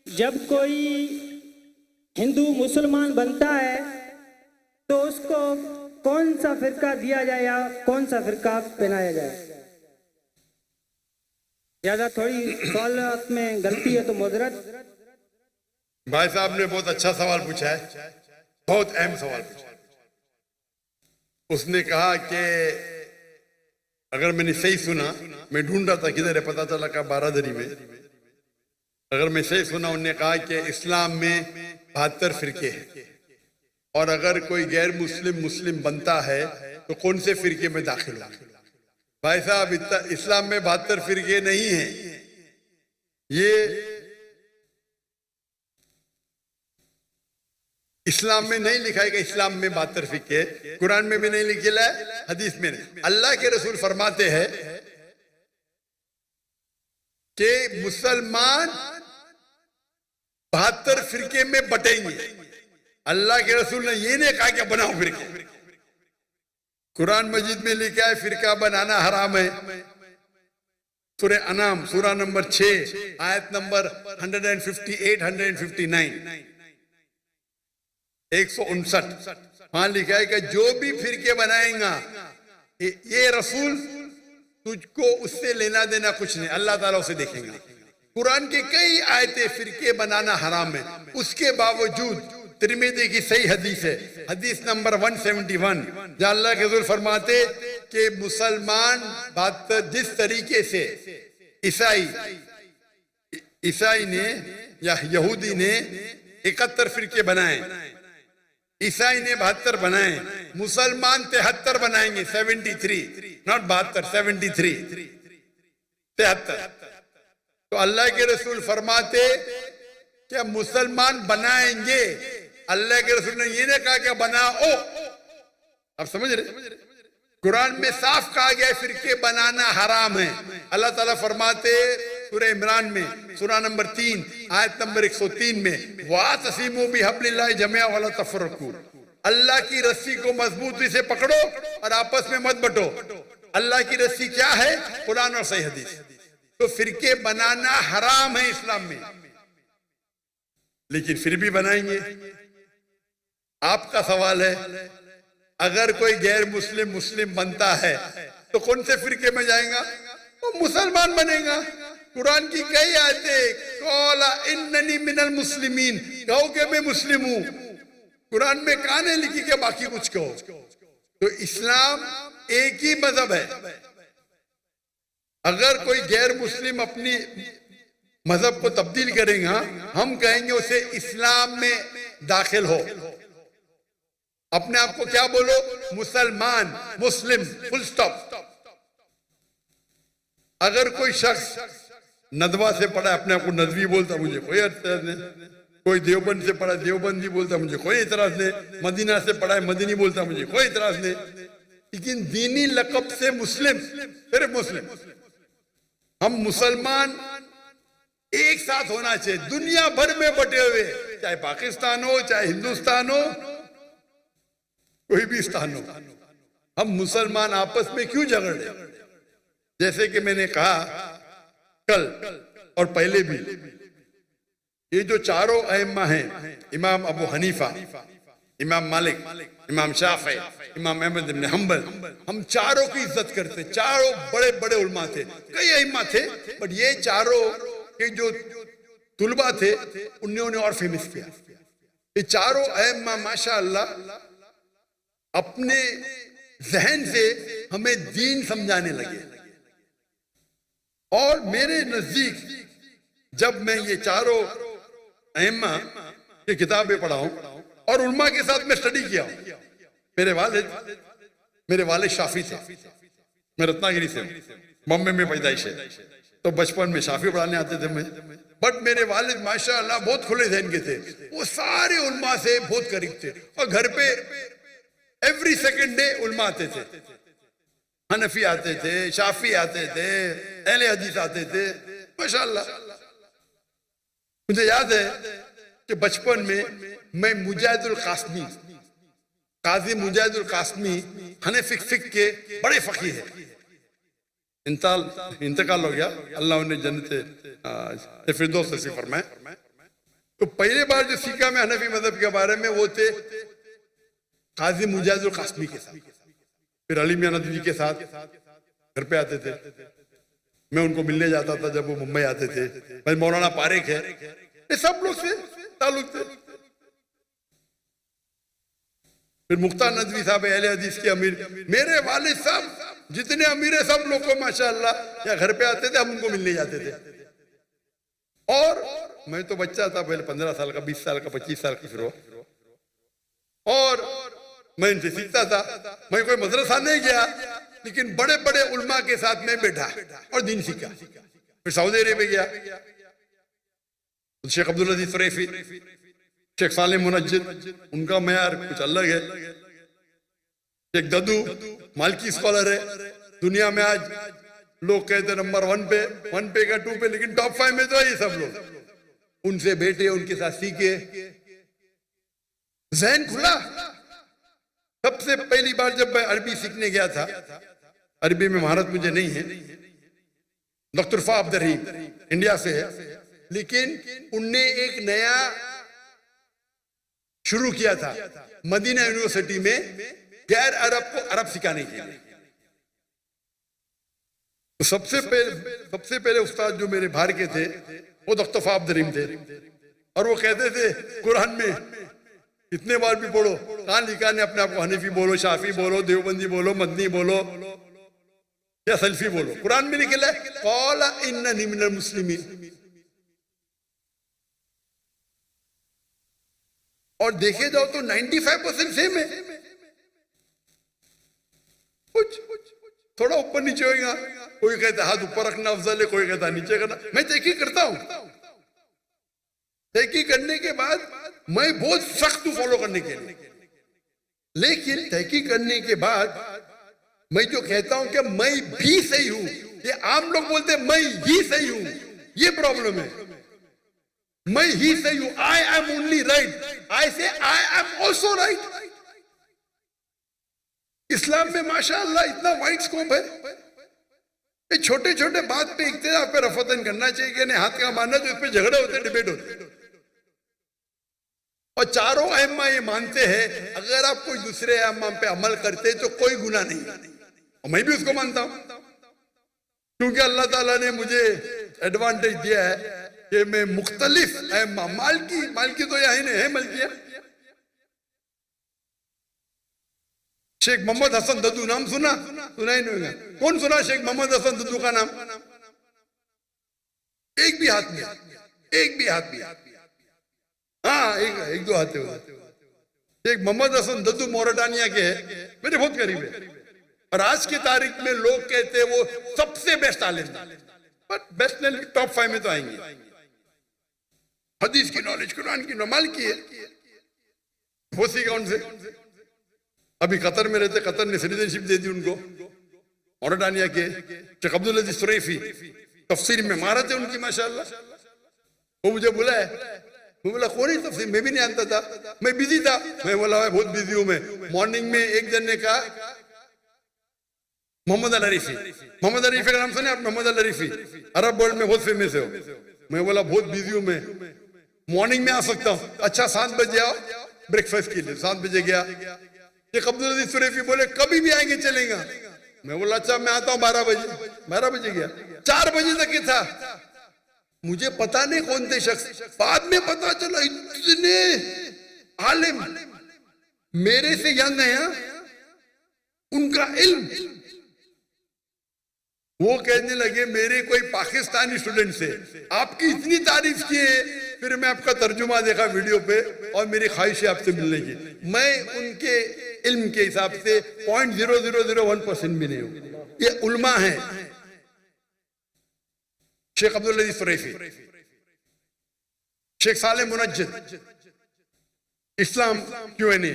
जब कोई हिंदू मुसलमान बनता है तो उसको कौन सा फिरका दिया जाए या कौन सा फिरका पहनाया जाए? ज्यादा थोड़ी सवाल में गलती है तो मुजरत। भाई साहब ने बहुत अच्छा सवाल पूछा है, बहुत अहम सवाल पूछा है। उसने कहा कि अगर मैंने सही सुना, मैं ढूंढ रहा था किधर है, पता चला का बारादरी में। अगर मैं सही सुना, उन्होंने कहा कि इस्लाम में 72 फिरके हैं और अगर कोई गैर मुस्लिम मुस्लिम बनता है तो कौन से फिरके में दाखिल होगा? भाई साहब, इस्लाम में 72 फिरके नहीं हैं। ये इस्लाम में नहीं लिखा है कि इस्लाम में 72 फिरके, कुरान में भी नहीं लिखा है, हदीस में नहीं। अल्लाह के रसूल फरमाते हैं कि मुसलमान 72 फिरके में बटेंगे। अल्लाह के रसूल ने ये नहीं कहा कि बनाओ फिरके। कुरान मजीद में लिखा है फिरका बनाना हराम है। सूरह अनाम सूरा नंबर 6 आयत नंबर 158 159 159 वहां लिखा है कि जो भी फिरके बनाएगा ये रसूल तुझको उससे लेना देना कुछ नहीं, अल्लाह ताला उसे देखेगा। कुरान के कई आयतें फिरके बनाना हराम है, उसके बावजूद तिरमिज़ी की सही हदीस है, हदीस नंबर 171, जहाँ अल्लाह के रसूल फरमाते कि मुसलमान जिस तरीके से ईसाई ने या यहूदी ने 71 फिरके बनाए, ईसाई ने 72 बनाए, मुसलमान 73 बनाएंगे, 73 नॉट 72 73 73। तो अल्लाह के रसूल फरमाते क्या मुसलमान बनाएंगे, अल्लाह के रसूल ने ये नहीं कहा कि बनाओ। आप समझ रहे? कुरान में साफ कहा गया फिरके बनाना हराम है। अल्लाह ताला फरमाते सूरह इमरान में सूरा नंबर 3 आयत नंबर 103 में वातसिमू बिहब्लिल्लाहि जमीअ वला तफरकू, अल्लाह की रस्सी को मजबूती से पकड़ो और आपस में मत बंटो। अल्लाह की रस्सी क्या है? कुरान और सही हदीस। तो फिरके बनाना हराम है इस्लाम में, लेकिन फिर भी बनाएंगे। आपका सवाल है अगर कोई गैर मुस्लिम मुस्लिम बनता है तो कौन से फिरके में जाएगा? वो मुसलमान बनेगा। कुरान की कई आयतें कौला इन्ननी मिनल मुस्लिमीन, कहो कि मैं मुस्लिम हूं। कुरान में कहां नहीं लिखी कि बाकी कुछ कहो। तो इस्लाम एक ही मजहब है। अगर कोई गैर मुस्लिम अपनी मजहब को तब्दील करेगा, हम कहेंगे उसे इस्लाम में दाखिल हो। अपने आप को क्या बोलो? मुसलमान, मुस्लिम, फुल स्टॉप। अगर कोई शख्स नदवा से पढ़ा, अपने आप को नदवी बोलता, मुझे कोई एतराज नहीं। कोई देवबंद से पढ़ा, देवबंदी बोलता, मुझे कोई एतराज नहीं। मदीना से पढ़ा है, मदीनी बोलता, मुझे कोई एतराज नहीं। लेकिन दीनी लक़ब से मुस्लिम, सिर्फ मुस्लिम। हम मुसलमान एक साथ होना चाहिए, दुनिया भर में बटे हुए, चाहे पाकिस्तान हो, चाहे हिंदुस्तान हो, कोई भी स्थान हो, हम मुसलमान आपस में क्यों झगड़ रहे? जैसे कि मैंने कहा कल और पहले भी, ये जो चारों अइम्मा हैं, इमाम अबू हनीफा, इमाम मालिक, इमाम शाफी, इमाम अहमद इब्न हंबल, हम चारों की इज्जत करते। चारों बड़े बड़े उलमा थे, कई अइम्मा थे, बट ये चारों के जो तुलबा थे उन्होंने और फेमस किया। ये चारों अइम्मा माशाअल्लाह अपने जहन से हमें दीन समझाने लगे। और मेरे नजदीक जब मैं ये चारों अइम्मा की किताबें पढ़ा हूं और उलमा के साथ मैं स्टडी किया, मेरे वालिद शाफी थे, मैं रत्नागिरी से हूं, बॉम्बे में पैदाइश है, तो बचपन में शाफी पढ़ाने आते थे मैं। बट मेरे वालिद माशाअल्लाह बहुत खुले जहन के थे, वो सारे उलमा से बहुत करीब थे और घर पे एवरी सेकंड डे उलमा आते थे। हनफी आते थे, शाफी आते थे, अहले हदीस आते थे माशाअल्लाह। मुझे याद है कि बचपन में मैं मुजाहिदुल कासमी, काजी मुजाहिदुल कासमी हनफी फिक्र के बड़े फकीह है, इंतकाल हो गया, अल्लाह उन्हें जन्नत फिरदौस नसीब फरमाए। तो पहले बार जो सीखा मैं हनफी मजहब के बारे में वो थे काजी मुजाहिदुल कासमी के साथ, फिर अली मियां नदवी के साथ घर पे आते थे, मैं उनको मिलने जाता था जब वो मुंबई आते थे। भाई मौलाना पारेख है, ये सब लोग से ताल्लुक थे। फिर मुख्तार नदवी साहब अहले हदीस के अमीर, मेरे वालिद साहब जितने अमीर है सब लोग को माशाअल्लाह या घर पे आते थे, हम उनको मिलने जाते थे। और मैं तो बच्चा था पहले, 15 साल का, 20 साल का, 25 साल का, फिर और मैं इनसे सीखता था। मैं कोई मदरसा नहीं गया, लेकिन बड़े बड़े उलमा के साथ में बैठा और दीन सीखा। फिर सऊदी अरेबिया गया, शेख अब्दुल अजीज फ़रैफ़ी, शेख सालिम मुनज्जिद, उनका मयार कुछ अलग है। शेख ददू मालकी स्कॉलर है, दुनिया में आज लोग कहते नंबर 1 पे, 1 पे का 2 पे, लेकिन टॉप 5 में तो है ये सब लोग। उनसे बैठे, उनके साथ सीखे, ज़हन खुला। सबसे पहली बार जब मैं अरबी सीखने गया था, अरबी में महारत मुझे नहीं है, डॉक्टर फा अब्दुल रहीम इंडिया से है, लेकिन उनने एक नया शुरू किया था मदीना यूनिवर्सिटी में गैर अरब को अरब सिखाने के लिए। तो सबसे पहले उस्ताद जो मेरे बाहर के थे वो डॉक्टर फा अब्दुल रहीम थे, और वो कहते थे कुरान में कितने बार भी पढ़ो, कहां लिखा ने अपने आप को हनीफी बोलो, शाफी बोलो, देवबंदी बोलो, मदनी बोलो या सल्फी बोलो, कुरान में लिखा है क़ाला इन्ननी मिनल मुस्लिमीन। और देखे जाओ तो 95% सेम है, कुछ थोड़ा ऊपर नीचे होगा, कोई कहता हाथ ऊपर रखना अफजल है, कोई कहता नीचे करना। मैं तहकीक करता हूं, तहकीक करने के बाद मैं बहुत सख्त हूं फॉलो करने के लिए, लेकिन तहकीक करने के बाद मैं जो कहता हूं कि मैं भी सही हूं, ये आम लोग बोलते हैं मैं ही सही हूं, ये प्रॉब्लम है। मैं ही सही हूं, आई एम ओनली राइट, आई से आई एम ऑल्सो राइट। इस्लाम में माशाअल्लाह इतना वाइड स्कोप है। ये छोटे छोटे बात पे इख्तिलाफ पे रफतन करना चाहिए कि नहीं, हाथ का मानना, तो इस पे झगड़े होते, डिबेट होते। और चारों अहम्मा ये मानते हैं अगर आप कोई दूसरे अहम्मा पे अमल करते तो कोई गुनाह नहीं, और मैं भी उसको मानता हूं, क्योंकि अल्लाह ताला ने मुझे एडवांटेज दिया है कि मैं मुख्तलिफ अहम्मा, मालकी तो यही नहीं है, मलकिया। शेख मोहम्मद हसन दद्दू नाम सुना ही नहीं होगा, कौन सुना शेख मोहम्मद हसन दद्दू का नाम? एक भी हाथ में, एक भी हाथ में, हाँ एक दो हाथ होगा। शेख मोहम्मद हसन दद्दू मोरटानिया के है, मेरे बहुत करीब है, और आज की तारीख में लोग कहते हैं वो सबसे बेस्ट आलिम, पर बेस्ट ने टॉप 5 में तो आएंगे। हदीस की नॉलेज, कुरान की नॉलेज की है, वो सीखा उनसे। अभी कतर में रहते, कतर ने सिटीजनशिप दे दी उनको, मोरटानिया के शेख अब्दुल अजीज फ़रैफ़ी, तफसीर में महारत है उनकी माशाअल्लाह। वो मुझे बुलाया, मैं बोला कौन है तफसीर, मैं भी नहीं जानता था, मैं बिजी था। मैं बोला मैं बहुत बिजी हूं। मैं मॉर्निंग में एक जन ने कहा मोहम्मद अल अरीफी, मोहम्मद अल अरीफी का नाम सुने आप? मोहम्मद अल अरीफी अरब वर्ल्ड में बहुत फेमस है। मैं बोला बहुत बिजी हूं, मैं मॉर्निंग में आ सकता हूँ? अच्छा 7 बजे आओ ब्रेकफास्ट के लिए। 7 बजे गया। शेख अब्दुल अजीज फ़रैफ़ी बोले कभी भी आएंगे चलेगा। मैं बोला अच्छा मैं आता हूँ 12 बजे। 12 बजे गया, 4 बजे तक ही था। मुझे पता नहीं कौन थे शख्स, बाद में पता चला इतने आलिम, मेरे से यंग है, उनका इल्म। वो कहने लगे मेरे कोई पाकिस्तानी स्टूडेंट से आपकी इतनी तारीफ की है, फिर मैं आपका तर्जुमा देखा वीडियो पे और मेरी ख्वाहिश है आपसे मिलने की। मैं उनके इल्म के हिसाब से 0.0001% भी नहीं हूं। ये उलमा है। शेख अब्दुल अजीज फ़रैफ़ी, शेख सालिम मुनज्जिद, इस्लाम Q&A,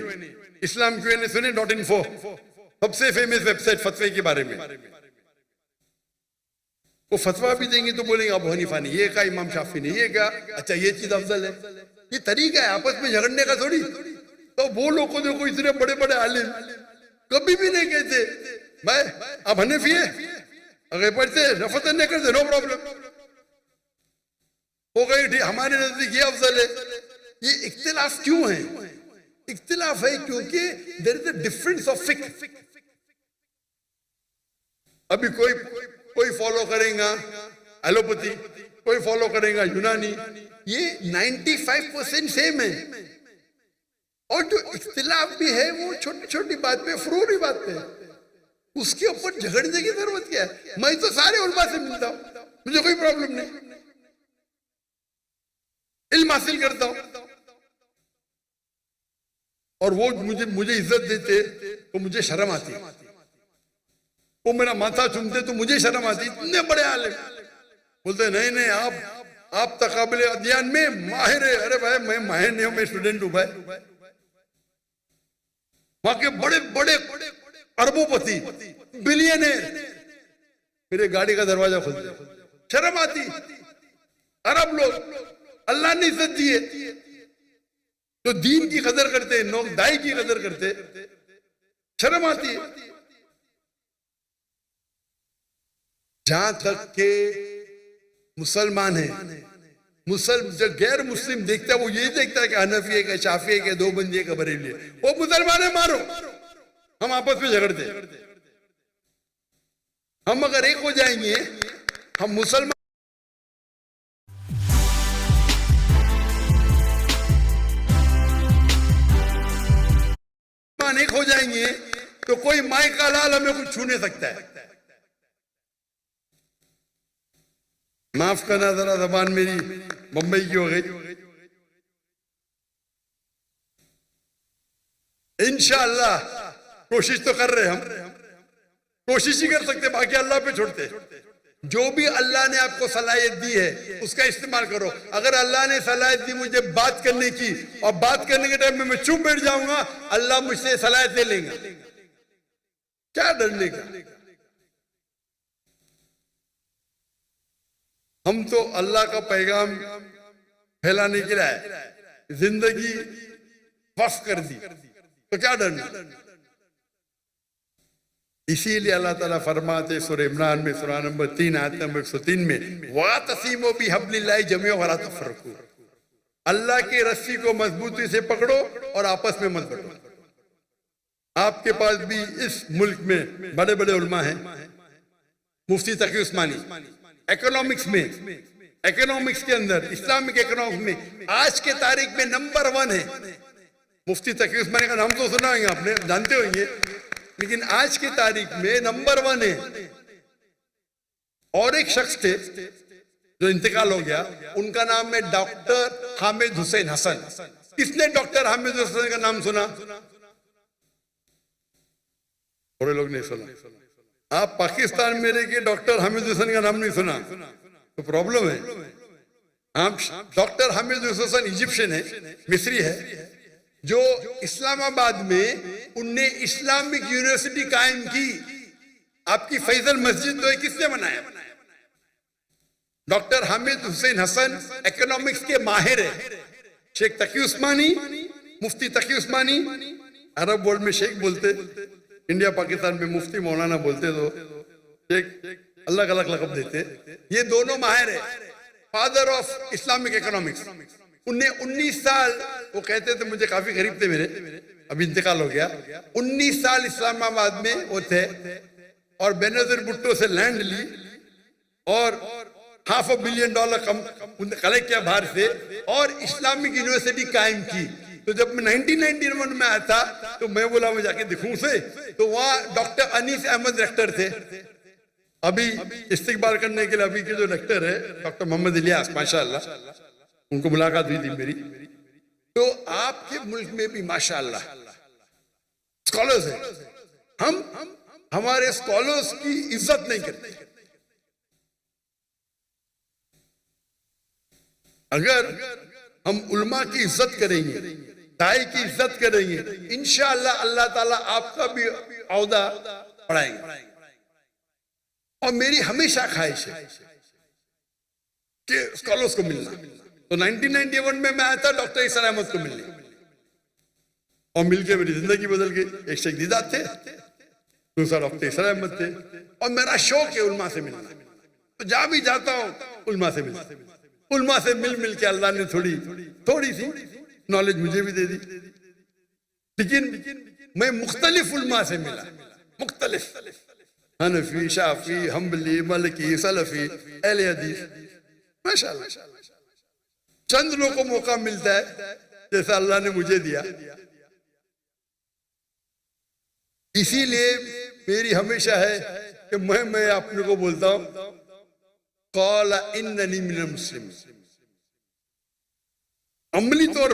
इस्लाम Q&A सुने .info, सबसे फेमस वेबसाइट फतवे के बारे में। वो फतवा भी देंगे तो बोलेंगे अबू हनीफा ने ये कहा, इमाम शाफी ने ये कहा, अच्छा ये चीज अफजल है। ये तरीका है आपस में झगड़ने का थोड़ी। तो वो लोग को देखो इतने बड़े बड़े आलिम कभी भी नहीं कहते भाई आप हनीफी है, अगर पढ़ते रफतन नहीं करते नो प्रॉब्लम, वो कहीं ठीक हमारे नजदीक ये अफजल है, ये इख्तिलाफ क्यों है? इख्तिलाफ है क्योंकि there is a difference of फिक्र। अभी कोई फॉलो करेगा एलोपैथी, कोई फॉलो करेगा यूनानी, ये 95% सेम है। और जो इख्तिलाफ भी है वो छोटी छोटी बात पे, फरूरी बात पे, उसके ऊपर झगड़ने की जरूरत क्या है? मैं तो सारे उलमा से मिलता हूं, मुझे कोई प्रॉब्लम नहीं, इल्म हासिल करता हूं, और वो मुझे इज्जत देते तो मुझे शर्म आती, वो मेरा माथा चूमते तो मुझे शर्म आती। इतने बड़े आलिम बोलते नहीं नहीं आप तकाबुल अध्ययन में माहिर है। अरे भाई मैं माहिर नहीं हूं, मैं स्टूडेंट हूं भाई। वहां के बड़े बड़े अरबोपति, बिलियनर मेरे गाड़ी का दरवाजा खोलते, शर्म आती। अरब लोग अल्लाह ने इज्जत दी है, जो दीन की कदर करते हैं, लोग दाई की कदर करते, शर्म आती है। जहां तक के मुसलमान है, जो गैर मुस्लिम देखता है वो ये देखता है कि हनफी है, कि शाफी है, कि देवबंदी है, कि बरेली है। वो मुसलमान है, मारो, हम आपस में झगड़ते। हम अगर एक हो जाएंगे, हम मुसलमान एक हो जाएंगे तो कोई माई का लाल हमें कुछ छू नहीं सकता है। माफ करना जरा, जबान मेरी मुंबई की हो गई। इंशाअल्लाह कोशिश तो कर रहे, हम कोशिश ही कर सकते, बाकी अल्लाह पे छोड़ते। जो भी अल्लाह ने आपको सलाहियत दी है उसका इस्तेमाल करो। अगर अल्लाह ने सलाहियत दी मुझे बात करने की, और बात करने के टाइम में मैं चुप बैठ जाऊंगा, अल्लाह मुझसे सलाहियत ले लेंगे, क्या डरने का। हम तो अल्लाह का पैगाम फैलाने के लिए जिंदगी वक्फ कर दी, तो क्या डरना। इसीलिए अल्लाह ताला फरमाते सूरह इमरान में, सूरह नंबर 3 आयत नंबर 103 में, वातसीमू बिहब्लिल्लाहि जमीअन वला तफरकू, अल्लाह की रस्सी को मजबूती से पकड़ो और आपस में मत बंटो। आपके पास भी इस मुल्क में बड़े बड़े उलमा हैं। मुफ्ती तकी उस्मानी इकोनॉमिक्स में, इकोनॉमिक्स के अंदर, इस्लामिक इकोनॉमिक्स में आज के तारीख में नंबर 1 है। मुफ्ती तकी उस्मानी का नाम तो सुना होंगे आपने, जानते होंगे, लेकिन आज की तारीख में नंबर 1 है। और एक शख्स थे जो इंतकाल हो गया, उनका नाम है डॉक्टर हामिद हुसैन हसन। किसने डॉक्टर हामिद हुसैन का नाम सुना? थोड़े लोग नहीं सुना। आप पाकिस्तान में रह के डॉक्टर हामिद हुसैन का नाम नहीं सुना तो प्रॉब्लम है। आप डॉक्टर हामिद हुसैन इजिप्शियन है, मिस्री है, जो इस्लामाबाद में उनने इस्लामिक यूनिवर्सिटी कायम की। आपकी फैजल मस्जिद तो किसने बनाया? डॉक्टर हामिद हुसैन हसन इकोनॉमिक्स के माहिर है। शेख तकी उस्मानी, मुफ्ती तकी उस्मानी, अरब वर्ल्ड में शेख बोलते, इंडिया पाकिस्तान में मुफ्ती मौलाना बोलते, तो शेख अलग अलग लक़ब देते। ये दोनों माहिर है, फादर ऑफ इस्लामिक इकोनॉमिक्स। उन्हें 19 साल, वो कहते थे, मुझे काफी करीब थे मेरे, अभी इंतकाल हो गया, 19 साल इस्लामाबाद में वो थे, और बेनजीर भुट्टो से लैंड ली और $500 बिलियन कलेक्ट किया बाहर से, और इस्लामिक यूनिवर्सिटी कायम की। तो जब मैं 1991 में आया था तो मैं बोला मैं जाके दिखूं से, तो वहां डॉक्टर अनीस अहमद रेक्टर थे। अभी इस्तिकबाल करने के लिए अभी के जो रेक्टर है डॉक्टर मोहम्मद इलियास, माशाअल्लाह, उनको मुलाकात हुई थी मेरी। तो आपके मुल्क में भी माशाअल्लाह स्कॉलर्स हैं। हम हमारे स्कॉलर्स की इज्जत नहीं करते। अगर हम उलमा की इज्जत करेंगे, दाई की इज्जत करेंगे, इंशाअल्लाह अल्लाह ताला आपका भी औहदा बढ़ाएंगे। और मेरी हमेशा ख्वाहिश है कि स्कॉलर्स को मिलना। तो 1991 में मैं आया था डॉक्टर इसार अहमद को मिलने, और मिलके मेरी जिंदगी बदल गई। एक शेख दीदात थे, दूसरा डॉक्टर इसार अहमद थे, और मेरा शौक है उलमा से मिलना। तो जहां भी जाता हूं उलमा से मिलता, उलमा से मिल मिल के अल्लाह ने थोड़ी सी नॉलेज मुझे भी दे दी, लेकिन मैं मुख्तलिफ उलमा से मिला, मुख्तलिफ, हनफी, शाफी, हम्बली, मलकी, सलफी, अहले हदीस, माशाल्लाह। चंद लोगों को मौका मिलता है जैसा अल्लाह ने मुझे दिया। इसीलिए मेरी हमेशा है कि मैं अपने को बोलता हूं क़ाला इन्ननी मिनल मुस्लिम। अमली तौर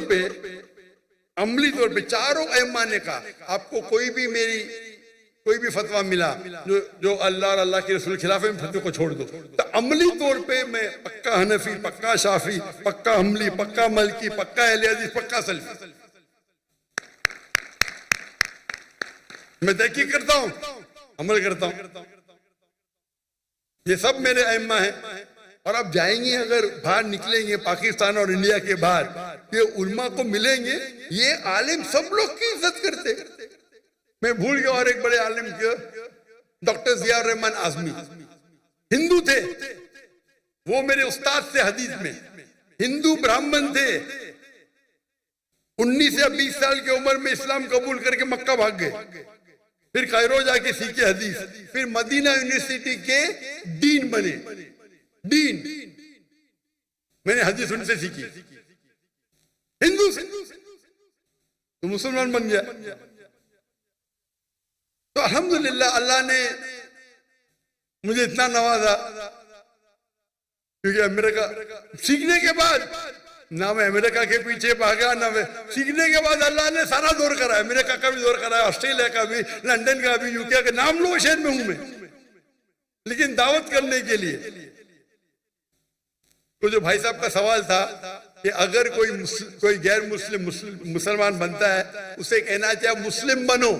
पे चारों अइम्मा ने कहा, आपको कोई भी फतवा मिला जो अल्लाह और अल्लाह के रसूल खिलाफ है, फतवे को छोड़ दो। तो अमली तौर पे मैं पक्का हनफी, पक्का शाफी, पक्का हम्बली, पक्का मलकी, पक्का अहले हदीस, पक्का सलफी। मैं तहकीक करता हूं, अमल करता हूं। ये सब मेरे अइम्मा हैं। और आप जाएंगे, अगर बाहर निकलेंगे पाकिस्तान और इंडिया के बाहर, ये उल्मा को मिलेंगे, ये आलिम सब लोग की इज्जत करते। मैं भूल गया और एक बड़े आलिम के डॉक्टर जिया रहमान आजमी, हिंदू थे वो, मेरे उस्ताद से हदीस में, हिंदू ब्राह्मण थे, 19 या 20 साल की उम्र में इस्लाम कबूल करके मक्का भाग गए, फिर कायरो जाके सीखे हदीस, फिर मदीना यूनिवर्सिटी के डीन बने। डीन, मैंने हदीस उनसे सीखी, हिंदू से तो मुसलमान बन गया। तो अल्हम्दुलिल्लाह अल्लाह ने मुझे इतना नवाजा, क्योंकि अमेरिका सीखने के बाद ना मैं अमेरिका के पीछे भागा, ना मैं सीखने के बाद अल्लाह ने सारा दौर कराया, अमेरिका का भी दौर कराया, ऑस्ट्रेलिया का भी, लंदन का भी, यूके का, नाम लो शहर में हूं मैं, लेकिन दावत करने के लिए। तो जो भाई साहब का सवाल था कि अगर कोई गैर मुस्लिम मुसलमान बनता है, उसे कहना चाहिए मुस्लिम बनो।